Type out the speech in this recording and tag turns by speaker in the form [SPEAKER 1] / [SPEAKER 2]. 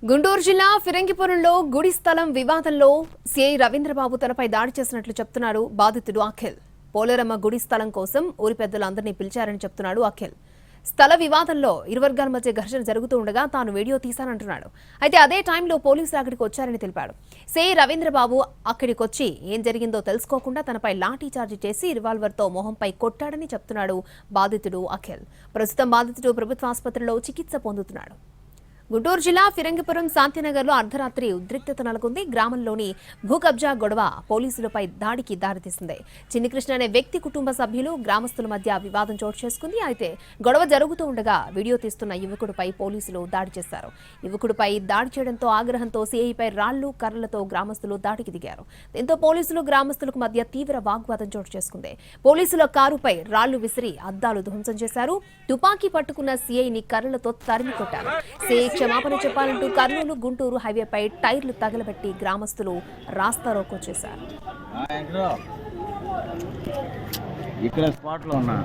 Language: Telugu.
[SPEAKER 1] గుంటూరు జిల్లా ఫిరంగిపురంలో గుడి స్థలం వివాదంలో సిఐ రవీంద్రబాబు తనపై దాడి చేసినట్లు చెప్తున్నాడు బాధితుడు అఖిల్. పోలేరమ్మ గుడి స్థలం కోసం ఊరి పెద్దలందరినీ పిలిచారని చెప్తున్నాడు అఖిల్. స్థల వివాదంలో ఇరు వర్గాల మధ్య ఘర్షణ జరుగుతూ ఉండగా తాను వీడియో తీశానంటున్నాడు. అయితే అదే టైంలో పోలీసులు అక్కడికి వచ్చారని తెలిపాడు. సిఐ రవీంద్రబాబు అక్కడికొచ్చి ఏం జరిగిందో తెలుసుకోకుండా తనపై లాఠీ చార్జీ చేసి రివాల్వర్తో మొహంపై కొట్టాడని చెప్తున్నాడు బాధితుడు అఖిల్. ప్రస్తుతం బాధితుడు ప్రభుత్వ ఆసుపత్రిలో చికిత్స పొందుతున్నాడు. గుంటూరు జిల్లా ఫిరంగిపురం శాంతినగర్లో అర్ధరాత్రి ఉద్రిక్తత నెలకొంది. గ్రామంలోని భూకబ్జా గొడవ పోలీసులపై దాడికి దారితీసింది. చిన్నికృష్ణ అనే వ్యక్తి కుటుంబ సభ్యులు గ్రామస్తుల మధ్య వివాదం చోటు చేసుకుంది. అయితే గొడవ జరుగుతూ ఉండగా వీడియో తీస్తున్న యువకుడిపై పోలీసులు దాడి చేశారు. యువకుడిపై దాడి చేయడంతో ఆగ్రహంతో సీఐపై రాళ్లు కర్రలతో గ్రామస్తులు దాడికి దిగారు. దీంతో పోలీసులు గ్రామస్తులకు మధ్య తీవ్ర వాగ్వాదం చోటు చేసుకుంది. పోలీసుల కారుపై రాళ్లు విసిరి అద్దాలు ధ్వంసం చేశారు. తుపాకీ పట్టుకున్న సీఐని కర్రలతో తరిమి కొట్టారు. సీఐ క్షమాపణ చెప్పాలంటూ కర్నూలు గుంటూరు హైవేపై టైర్లు తగలబెట్టి గ్రామస్తులు రాస్తారోకో చేశారు.
[SPEAKER 2] ఇక్కడ స్పాట్ లో ఉన్నా